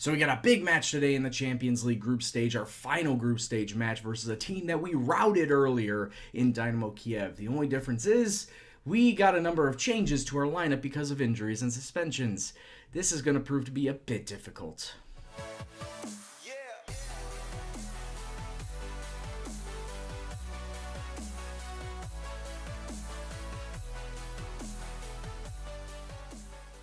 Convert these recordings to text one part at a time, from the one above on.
So we got a big match today in the Champions League group stage, our final group stage match versus a team that we routed earlier in Dynamo Kyiv. The only difference is we got a number of changes to our lineup because of injuries and suspensions. This is going to prove to be a bit difficult.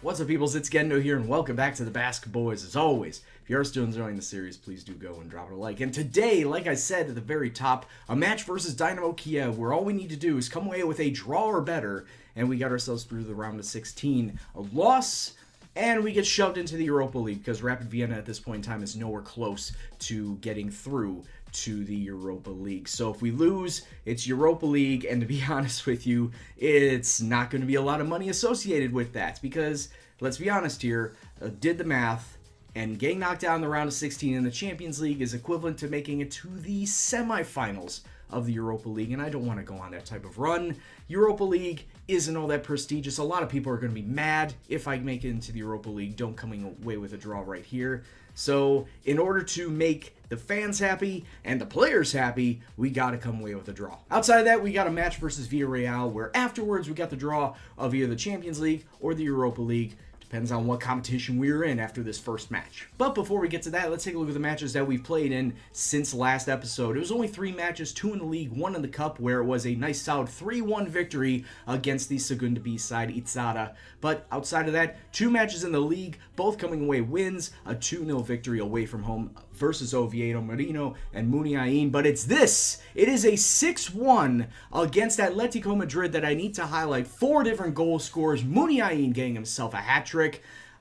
What's up, peoples? It's Gendo here, and welcome back to the Basque Boys. As always, if you are still enjoying the series, please do go and drop it a like. And today, like I said at the very top, a match versus Dynamo Kyiv, where all we need to do is come away with a draw or better, and we got ourselves through the round of 16. A loss, and we get shoved into the Europa League, because Rapid Vienna at this point in time is nowhere close to getting through to the Europa League. So if we lose, it's Europa League, and to be honest with you, it's not going to be a lot of money associated with that, because let's be honest here, did the math, and getting knocked out in the round of 16 in the Champions League is equivalent to making it to the semifinals of the Europa League, and I don't want to go on that type of run. Europa League isn't all that prestigious. A lot of people are going to be mad if I make it into the Europa League. Don't coming away with a draw right here. So in order to make the fans happy and the players happy, we got to come away with a draw. Outside of that, we got a match versus Villarreal, where afterwards we got the draw of either the Champions League or the Europa League. Depends on what competition we're in after this first match. But before we get to that, let's take a look at the matches that we've played in since last episode. It was only 3 matches, 2 in the league, 1 in the cup, where it was a nice solid 3-1 victory against the Segunda B side, Itzada. But outside of that, 2 matches in the league, both coming away wins, a 2-0 victory away from home versus Oviedo, Marino, and Muniain. But it's this. It is a 6-1 against Atletico Madrid that I need to highlight. 4 different goal scorers. Muniain getting himself a hat trick.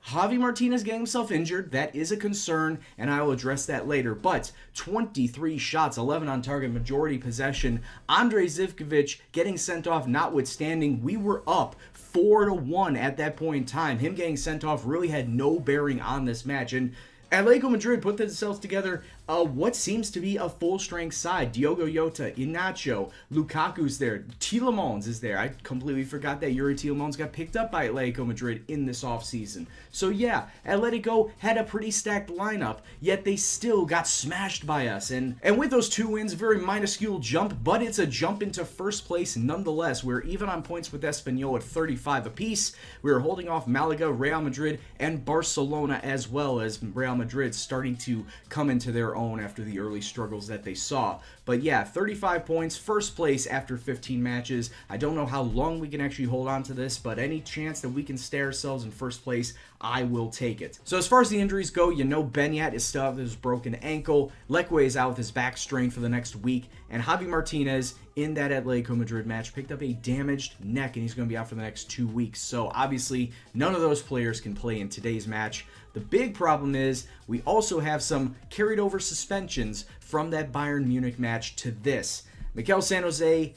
Javi Martinez getting himself injured. That is a concern, and I will address that later. But 23 shots, 11 on target, majority possession. Andrej Zivkovic getting sent off notwithstanding. We were up 4-1 at that point in time. Him getting sent off really had no bearing on this match. And Atletico Madrid put themselves together what seems to be a full-strength side. Diogo Jota, Inacho, Lukaku's there, Tielemans is there. I completely forgot that Yuri Tielemans got picked up by Atletico Madrid in this offseason. So yeah, Atletico had a pretty stacked lineup, yet they still got smashed by us. And with those 2 wins, very minuscule jump, but it's a jump into first place nonetheless. We're even on points with Espanyol at 35 apiece. We were holding off Malaga, Real Madrid, and Barcelona, as well as Real Madrid starting to come into their own after the early struggles that they saw. But yeah, 35 points, first place after 15 matches. I don't know how long we can actually hold on to this, but any chance that we can stay ourselves in first place, I will take it. So as far as the injuries go, you know Benyat is still out with his broken ankle, Lekwe is out with his back strain for the next week, and Javi Martinez in that Atletico Madrid match picked up a damaged neck, and he's going to be out for the next 2 weeks. So obviously, none of those players can play in today's match. The big problem is we also have some carried over suspensions from that Bayern Munich match to this. Mikel San Jose,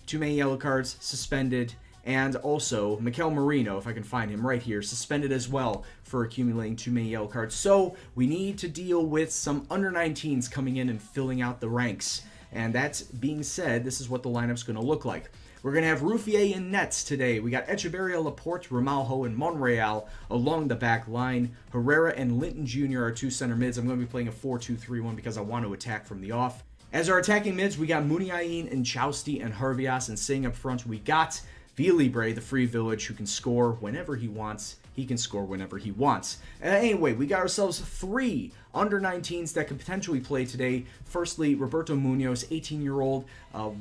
2 main yellow cards, suspended. And also, Mikel Merino, if I can find him right here, suspended as well for accumulating 2 main yellow cards. So we need to deal with some under-19s coming in and filling out the ranks. And that being said, this is what the lineup's going to look like. We're going to have Ruffier in nets today. We got Echeverria, Laporte, Ramalho, and Monreal along the back line. Herrera and Linton Jr. are 2 center mids. I'm going to be playing a 4-2-3-1 because I want to attack from the off. As our attacking mids, we got Muniain and Chausti and Hervias, and sitting up front, we got Villibre, the free village, who can score whenever he wants. He can score whenever he wants. Anyway, we got ourselves 3 under-19s that could potentially play today. Firstly, Roberto Munoz, 18-year-old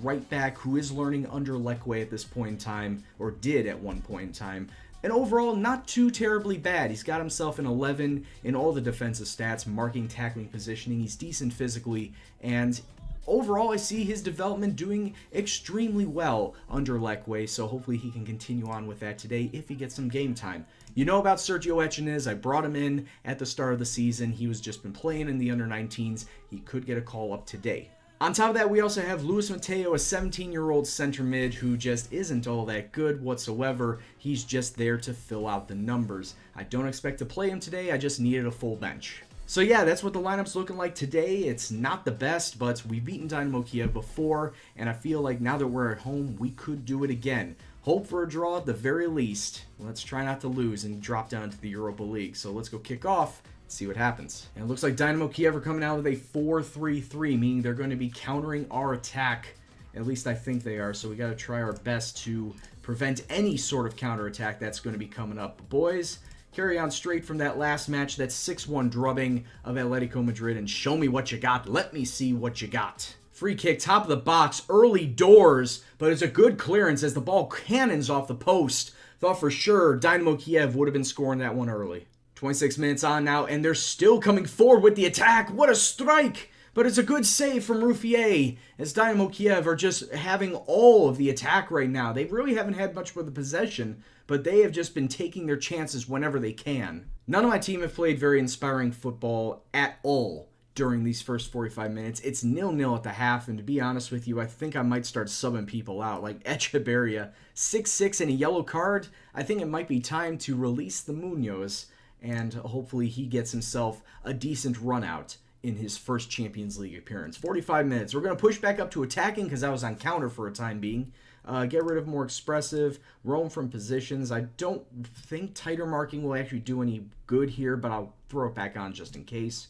right back who is learning under Lekwe at this point in time, or did at one point in time. And overall, not too terribly bad. He's got himself an 11 in all the defensive stats, marking, tackling, positioning. He's decent physically, and overall, I see his development doing extremely well under Lekwe, so hopefully he can continue on with that today if he gets some game time. You know about Sergio Echenez. I brought him in at the start of the season. He was just been playing in the under-19s. He could get a call up today. On top of that, we also have Luis Mateo, a 17-year-old center mid who just isn't all that good whatsoever. He's just there to fill out the numbers. I don't expect to play him today. I just needed a full bench. So yeah, that's what the lineup's looking like today. It's not the best, but we've beaten Dynamo Kyiv before, and I feel like now that we're at home, we could do it again. Hope for a draw at the very least. Let's try not to lose and drop down to the Europa League. So let's go kick off See what happens. And it looks like Dynamo Kyiv are coming out with a 4-3-3, meaning they're going to be countering our attack. At least I think they are, so we got to try our best to prevent any sort of counterattack that's going to be coming up. But boys, carry on straight from that last match, that 6-1 drubbing of Atletico Madrid, and show me what you got. Let me see what you got. Free kick, top of the box, early doors, but it's a good clearance as the ball cannons off the post. Thought for sure Dynamo Kyiv would have been scoring that one early. 26 minutes on now, and they're still coming forward with the attack. What a strike! But it's a good save from Ruffier, as Dynamo Kyiv are just having all of the attack right now. They really haven't had much for the possession, but they have just been taking their chances whenever they can. None of my team have played very inspiring football at all during these first 45 minutes. It's 0-0 at the half, and to be honest with you, I think I might start subbing people out. Like Echeverria, 6-6 and a yellow card. I think it might be time to release the Munoz, and hopefully he gets himself a decent run out in his first Champions League appearance. 45 minutes. We're going to push back up to attacking because I was on counter for a time being. Get rid of more expressive, roam from positions. I don't think tighter marking will actually do any good here, but I'll throw it back on just in case.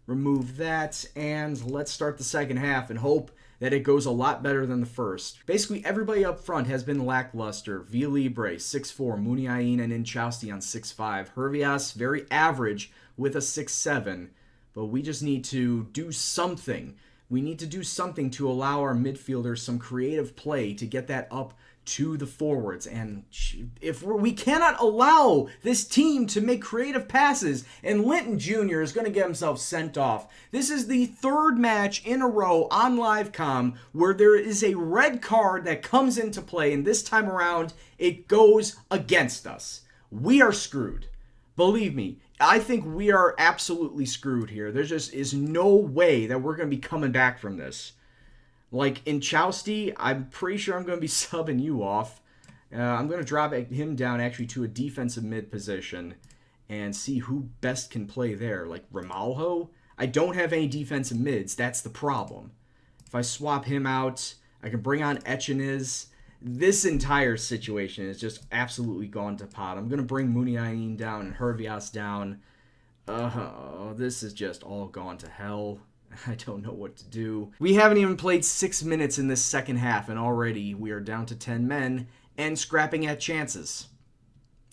Remove that, and let's start the second half and hope that it goes a lot better than the first. Basically, everybody up front has been lackluster. Villalibre, 6'4", Muniain and Inchausti on 6'5". Hervias, very average with a 6'7". But we just need to do something. We need to do something to allow our midfielders some creative play to get that up to the forwards. And if we cannot allow this team to make creative passes, and Linton Jr. is going to get himself sent off. This is the third match in a row on Livecom where there is a red card that comes into play, and this time around it goes against us. We are screwed. Believe me, I think we are absolutely screwed here. There just is no way that we're going to be coming back from this. Like, in Inchausti, I'm pretty sure I'm going to be subbing you off. I'm going to drop him down actually to a defensive mid position and see who best can play there. Like, Ramalho? I don't have any defensive mids. That's the problem. If I swap him out, I can bring on Echeniz. This entire situation is just absolutely gone to pot. I'm going to bring Muniain down and Hervias down. This is just all gone to hell. I don't know what to do. We haven't even played 6 minutes in this second half, and already we are down to 10 men and scrapping at chances.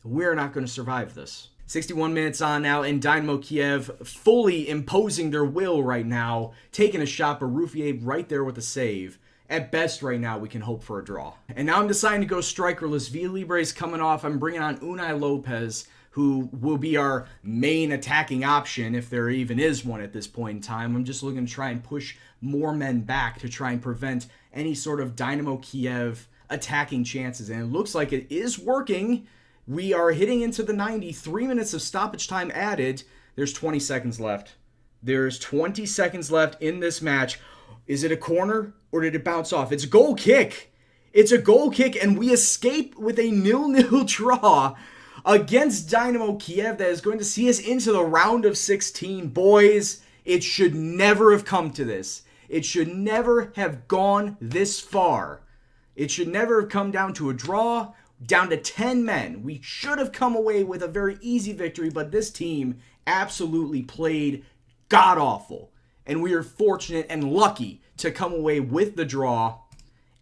We're not going to survive this. 61 minutes on now, and Dynamo Kyiv fully imposing their will right now, taking a shot, but Ruffier right there with a save. At best right now, we can hope for a draw. And now I'm deciding to go strikerless. Villalibre is coming off. I'm bringing on Unai Lopez, who will be our main attacking option, if there even is one at this point in time. I'm just looking to try and push more men back to try and prevent any sort of Dynamo Kyiv attacking chances. And it looks like it is working. We are hitting into the 90. 3 minutes of stoppage time added. There's 20 seconds left. There's 20 seconds left in this match. Is it a corner or did it bounce off? It's a goal kick. It's a goal kick, and we escape with a 0-0 draw against Dynamo Kyiv that is going to see us into the round of 16. Boys, it should never have come to this. It should never have gone this far. It should never have come down to a draw, down to 10 men. We should have come away with a very easy victory, but this team absolutely played god-awful. And we are fortunate and lucky to come away with the draw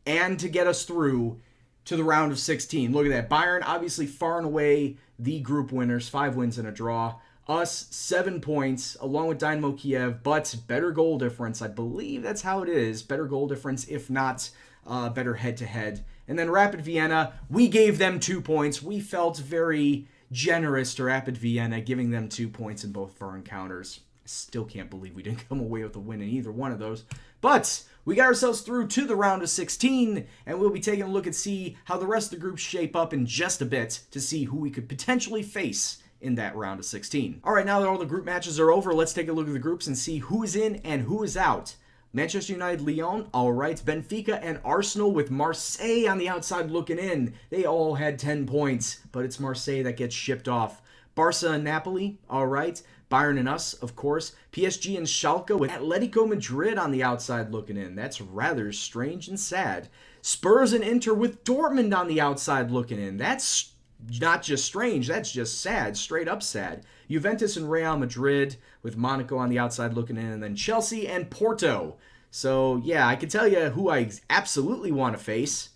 and to get us through to the round of 16. Look at that. Bayern obviously far and away the group winners. 5 wins and a draw. Us, 7 points, along with Dynamo Kyiv, but better goal difference. I believe that's how it is. Better goal difference, if not better head-to-head. And then Rapid Vienna, we gave them 2 points. We felt very generous to Rapid Vienna, giving them 2 points in both of our encounters. Still can't believe we didn't come away with a win in either one of those. But we got ourselves through to the round of 16, and we'll be taking a look and see how the rest of the groups shape up in just a bit to see who we could potentially face in that round of 16. All right, now that all the group matches are over, let's take a look at the groups and see who is in and who is out. Manchester United, Lyon, all right. Benfica and Arsenal with Marseille on the outside looking in. They all had 10 points, but it's Marseille that gets shipped off. Barca and Napoli, all right. Bayern and us, of course. PSG and Schalke with Atletico Madrid on the outside looking in. That's rather strange and sad. Spurs and Inter with Dortmund on the outside looking in. That's not just strange, that's just sad, straight up sad. Juventus and Real Madrid, with Monaco on the outside looking in, and then Chelsea and Porto. So, yeah, I can tell you who I absolutely want to face,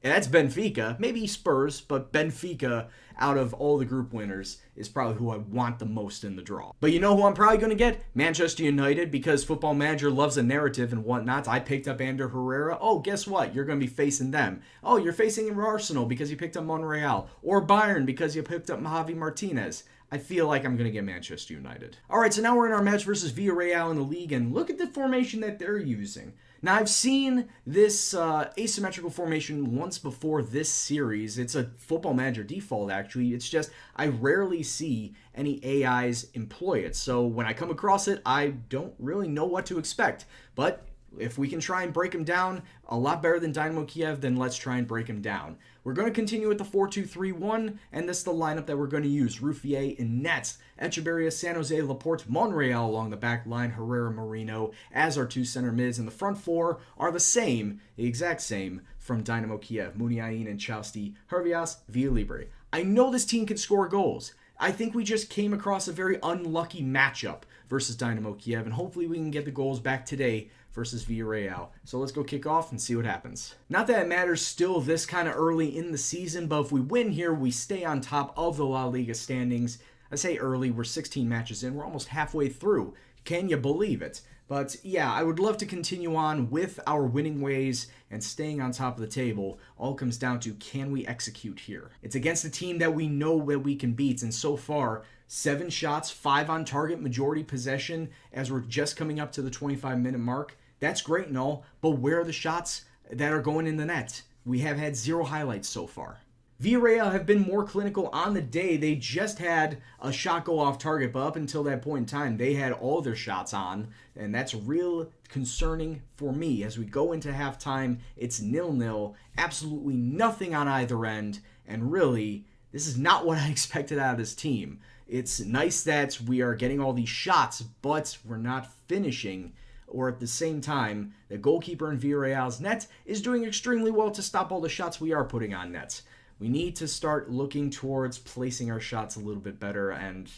and that's Benfica. Maybe Spurs, but Benfica, out of all the group winners, is probably who I want the most in the draw. But you know who I'm probably going to get? Manchester United, because Football Manager loves a narrative and whatnot. I picked up Ander Herrera. Oh, guess what? You're going to be facing them. Oh, you're facing Arsenal because you picked up Monreal. Or Bayern because you picked up Javi Martinez. I feel like I'm going to get Manchester United. All right, so now we're in our match versus Villarreal in the league, and look at the formation that they're using. Now, I've seen this asymmetrical formation once before this series. It's a Football Manager default, actually. It's just I rarely see any AIs employ it. So when I come across it, I don't really know what to expect. But if we can try and break them down a lot better than Dynamo Kyiv, then let's try and break them down. We're going to continue with the 4-2-3-1, and this is the lineup that we're going to use. Ruffier in nets, Echeverria, San Jose, Laporte, Monreal along the back line, Herrera, Marino as our two center mids, and the front four are the exact same from Dynamo Kyiv. Muniain and Chausti, Hervias, Villalibre. I know this team can score goals. I think we just came across a very unlucky matchup versus Dynamo Kyiv, and hopefully we can get the goals back today versus Villarreal. So let's go kick off and see what happens. Not that it matters still this kind of early in the season, but if we win here, we stay on top of the La Liga standings. I say early, we're 16 matches in, we're almost halfway through. Can you believe it? But yeah, I would love to continue on with our winning ways and staying on top of the table. All comes down to, can we execute here? It's against a team that we know that we can beat, and so far, 7 shots, 5 on target, majority possession, as we're just coming up to the 25-minute mark. That's great and all, but where are the shots that are going in the net? We have had 0 highlights so far. Villarreal have been more clinical on the day. They just had a shot go off target, but up until that point in time, they had all their shots on, and that's real concerning for me. As we go into halftime, it's 0-0, absolutely nothing on either end, and really, this is not what I expected out of this team. It's nice that we are getting all these shots, but we're not finishing. Or at the same time, the goalkeeper in Villarreal's net is doing extremely well to stop all the shots we are putting on net. We need to start looking towards placing our shots a little bit better, and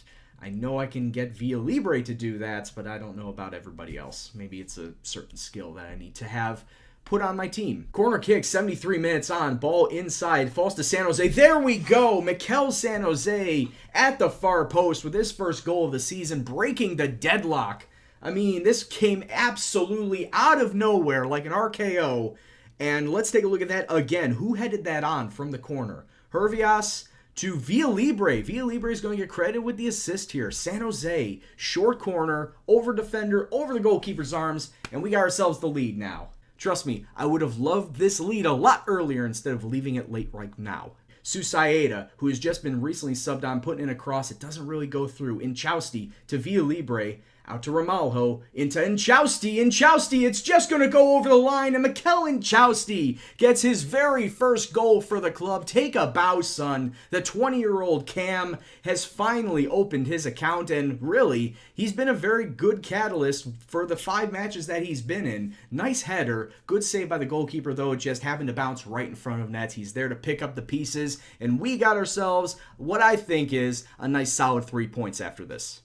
I know I can get Villalibre to do that, but I don't know about everybody else. Maybe it's a certain skill that I need to have put on my team. Corner kick, 73 minutes on, ball inside, falls to San Jose. There we go! Mikel San Jose at the far post with his first goal of the season, breaking the deadlock. I mean, this came absolutely out of nowhere like an RKO. And let's take a look at that again. Who headed that on from the corner? Hervias to Villalibre. Villalibre is going to get credit with the assist here. San Jose, short corner, over defender, over the goalkeeper's arms, and we got ourselves the lead now. Trust me, I would have loved this lead a lot earlier instead of leaving it late right now. Susaeta, who has just been recently subbed on, putting in a cross. It doesn't really go through. Inchausti to Villalibre. Out to Ramalho, into Inchausti. Inchausti, it's just going to go over the line, and Mikel Inchausti gets his very first goal for the club. Take a bow, son. The 20-year-old Cam has finally opened his account, and really, he's been a very good catalyst for the 5 matches that he's been in. Nice header. Good save by the goalkeeper, though. It just happened to bounce right in front of net. He's there to pick up the pieces, and we got ourselves what I think is a nice solid 3 points after this.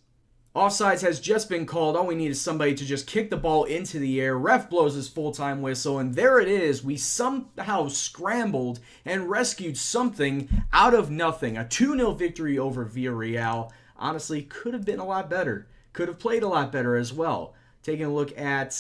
Offsides has just been called. All we need is somebody to just kick the ball into the air. Ref blows his full-time whistle, and there it is. We somehow scrambled and rescued something out of nothing. A 2-0 victory over Villarreal. Honestly, could have been a lot better. Could have played a lot better as well. Taking a look at,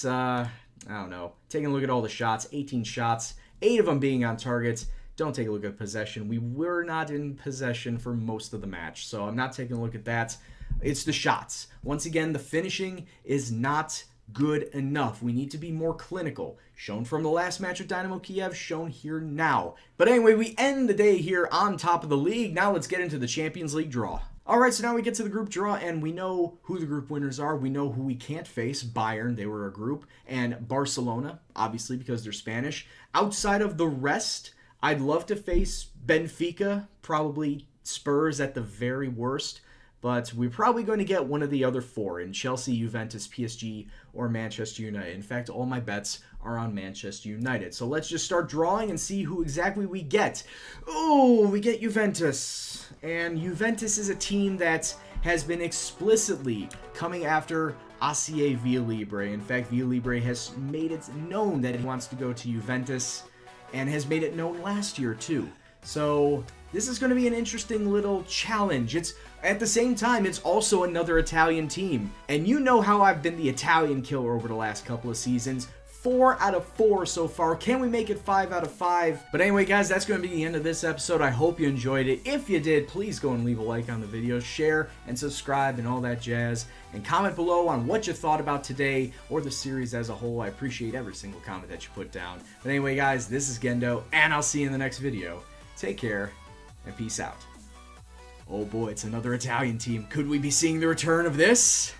taking a look at all the shots. 18 shots, 8 of them being on target. Don't take a look at possession. We were not in possession for most of the match, so I'm not taking a look at that. It's the shots. Once again, the finishing is not good enough. We need to be more clinical. Shown from the last match with Dynamo Kyiv, shown here now. But anyway, we end the day here on top of the league. Now let's get into the Champions League draw. Alright, so now we get to the group draw, and we know who the group winners are. We know who we can't face. Bayern, they were a group, and Barcelona, obviously because they're Spanish. Outside of the rest, I'd love to face Benfica, probably Spurs at the very worst. But we're probably going to get one of the other 4 in Chelsea, Juventus, PSG, or Manchester United. In fact, all my bets are on Manchester United. So let's just start drawing and see who exactly we get. Oh, we get Juventus. And Juventus is a team that has been explicitly coming after ACA Villalibre. In fact, Villalibre has made it known that he wants to go to Juventus and has made it known last year too. So this is going to be an interesting little challenge. It's at the same time, it's also another Italian team. And you know how I've been the Italian killer over the last couple of seasons. 4 out of 4 so far. Can we make it 5 out of 5? But anyway, guys, that's going to be the end of this episode. I hope you enjoyed it. If you did, please go and leave a like on the video, share and subscribe and all that jazz. And comment below on what you thought about today or the series as a whole. I appreciate every single comment that you put down. But anyway, guys, this is Gendo, and I'll see you in the next video. Take care, and peace out. Oh boy, it's another Italian team. Could we be seeing the return of this?